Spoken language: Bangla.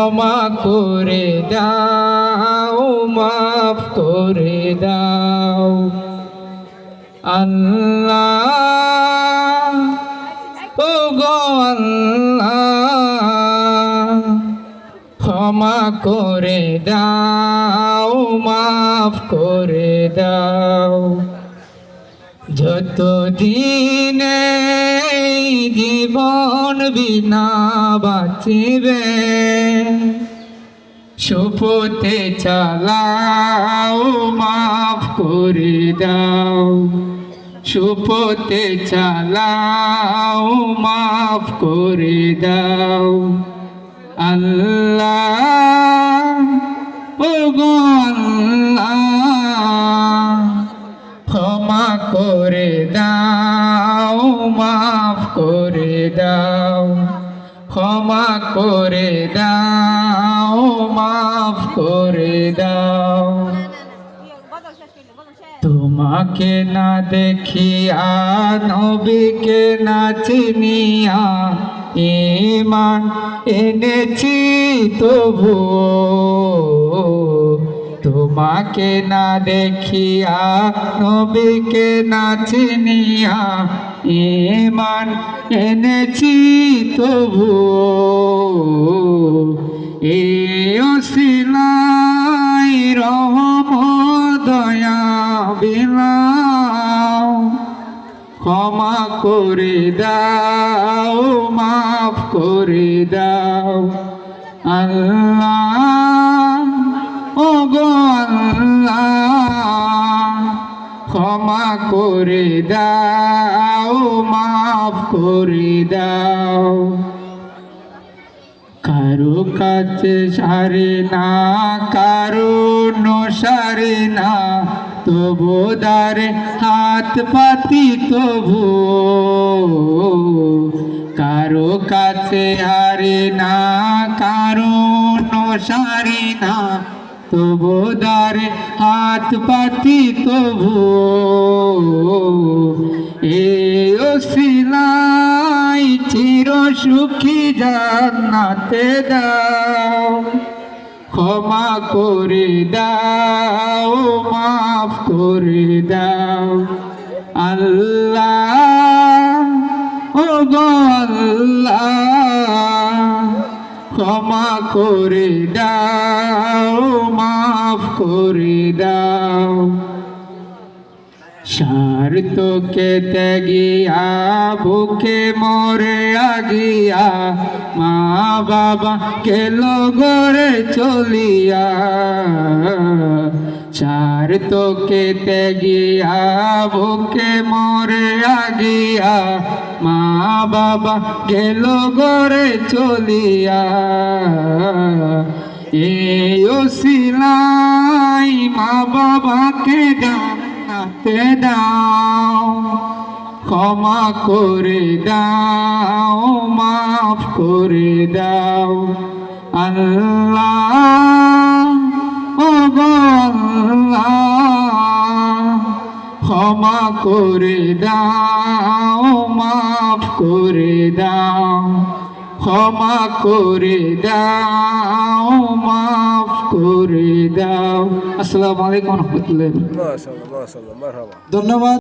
ক্ষমা করে দাও, মাফ করে দাও। আল্লাহ ও গো আল্লাহ, ক্ষমা করে দাও, মাফ করে দাও। যতদিন এই জীবন বিনা বাঁচিবে, সুপথে চালাও, মাফ করে দাও। সুপথে চালাও, মাফ করে দাও। আল্লাহ ও গো আল্লাহ, ক্ষমা করে দাও, মাফ করে দাও। ক্ষমা করে দাও, মাফ করে দাও। তোমাকে না দেখিয়া, নবীকে না চিনিয়া, ঈমান এনেছি তবু। তোমাকে না দেখিয়া, নবীকে না চিনিয়া, ঈমান এনেছি তবু। এই ওসিলাই রহম দয়া বিলাও, ক্ষমা করে দাও, মাফ করে দাও। আল্লাহ ও গো আল্লাহ, ক্ষমা করে দাও, মাফ করে দাও। কারো কাছে সারে না, কারো সারে না, তবু দারে হাত পাতি তবু। কারো কাছে হারে না, কারো সারে না, তবু দারে হাত পাতি তবু। এই ওসিলাই চির সুখী জান্নাতে দাও, ক্ষমা করে দাও, মাফ করে দাও। আল্লাহ ও গো আল্লাহ, ক্ষমা করে দাও, মাফ করে দাও। স্বার্থকে ত্যাগিয়া, বুকে মরে আগিয়া, মা বাবা গেল গড়ে চলিয়া। স্বার্থকে ত্যাগিয়া, বুকে মরে আগিয়া, মা বাবা গেল গড়ে চলিয়া। এই ওসিলাই মা বাবাকে জান্নাতে দাও, ক্ষমা করে দাও, মাফ করে দাও। আল্লাহ ও গো আল্লাহ, ক্ষমা করে দাও, মাফ করে দাও। ক্ষমা করে দাও, মাফ করে দাও। আসসালামু আলাইকুম ওয়া রাহমাতুল্লাহি ওয়া বারাকাতুহু। মাশাআল্লাহ, মাশাআল্লাহ, মারহাবা। ধন্যবাদ।